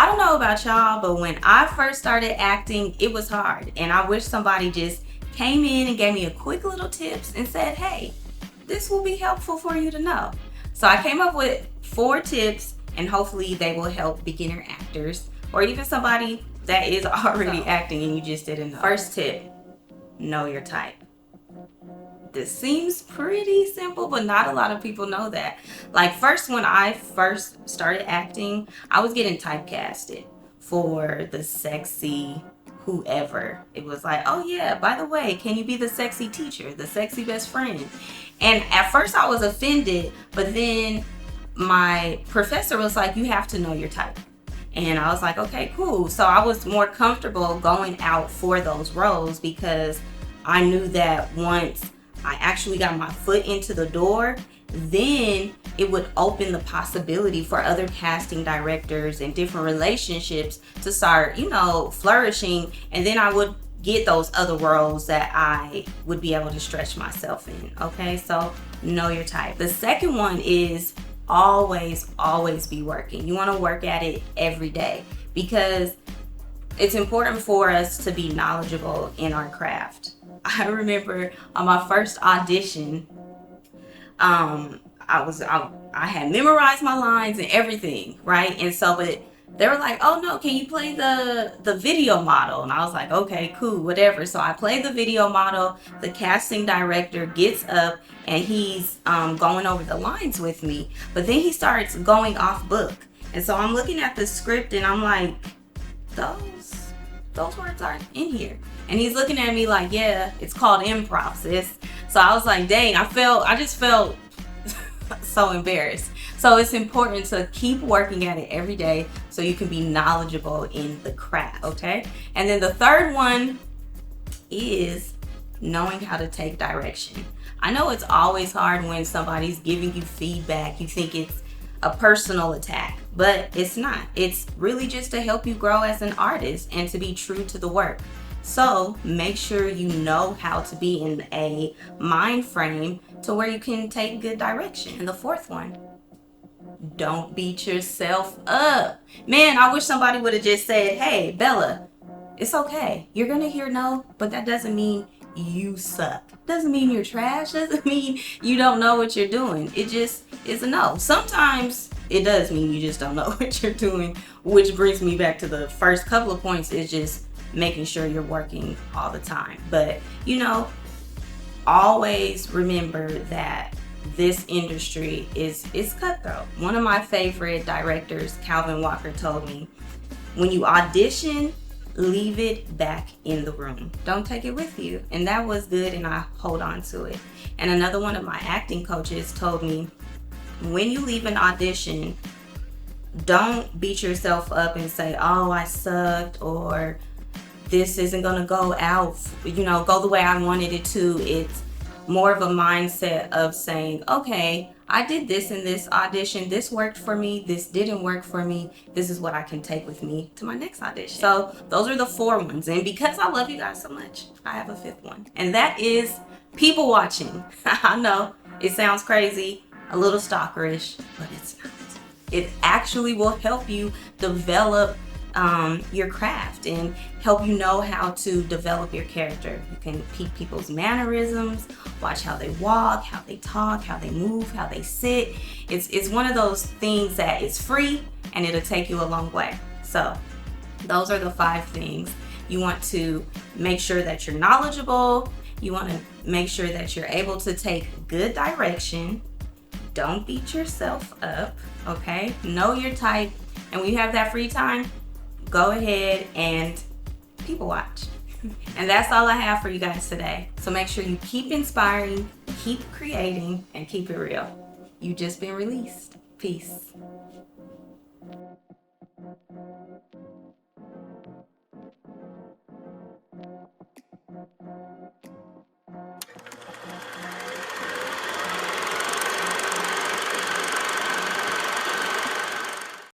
I don't know about y'all, but when I first started acting, it was hard. And I wish somebody just came in and gave me a quick little tips and said, hey, this will be helpful for you to know. So I came up with 4 tips, and hopefully they will help beginner actors or even somebody that is already acting and you just didn't know. First tip, know your type. This seems pretty simple, but not a lot of people know that. Like when I first started acting, I was getting typecasted for the sexy whoever. It was like, oh yeah, by the way, can you be the sexy teacher, the sexy best friend? And at first I was offended, but then my professor was like, you have to know your type. And I was like, okay, cool. So I was more comfortable going out for those roles because I knew that once I actually got my foot into the door, then it would open the possibility for other casting directors and different relationships to start, flourishing. And then I would get those other roles that I would be able to stretch myself in. Okay, so know your type. The second one is always be working. You want to work at it every day because it's important for us to be knowledgeable in our craft. I remember on my first audition, I had memorized my lines and everything, right? And so, but they were like, oh no, can you play the video model? And I was like, okay, cool, whatever. So I played the video model. The casting director gets up and he's going over the lines with me. But then he starts going off book. And so I'm looking at the script and I'm like, those words aren't in here. And he's looking at me like, yeah, it's called improv, sis. So I was like, dang, I just felt so embarrassed. So it's important to keep working at it every day so you can be knowledgeable in the craft, okay? And then the third one is knowing how to take direction. I know it's always hard when somebody's giving you feedback. You think it's a personal attack, but it's not. It's really just to help you grow as an artist and to be true to the work. So make sure you know how to be in a mind frame to where you can take good direction. And the fourth one, don't beat yourself up. Man, I wish somebody would have just said, hey, Bella, it's okay. You're going to hear no, but that doesn't mean you suck. Doesn't mean you're trash. Doesn't mean you don't know what you're doing. It just is a no. Sometimes it does mean you just don't know what you're doing, which brings me back to the first couple of points is just making sure you're working all the time. But, always remember that this industry is cutthroat. One of my favorite directors, Calvin Walker, told me, when you audition, leave it back in the room. Don't take it with you. And that was good, and I hold on to it. And another one of my acting coaches told me, when you leave an audition, don't beat yourself up and say, oh, I sucked, or this isn't gonna go out, go the way I wanted it to. It's more of a mindset of saying, okay, I did this in this audition. This worked for me. This didn't work for me. This is what I can take with me to my next audition. So those are the 4 ones. And because I love you guys so much, I have a 5th one. And that is people watching. I know it sounds crazy, a little stalkerish, but it's not. It actually will help you develop your craft and help you know how to develop your character. You can peek people's mannerisms, watch how they walk, how they talk, how they move, how they sit. It's one of those things that is free and it'll take you a long way. So those are the 5 things. You want to make sure that you're knowledgeable. You want to make sure that you're able to take good direction. Don't beat yourself up, okay? Know your type. And when you have that free time, go ahead and people watch. And that's all I have for you guys today. So make sure you keep inspiring, keep creating, and keep it real. You've just been released. Peace.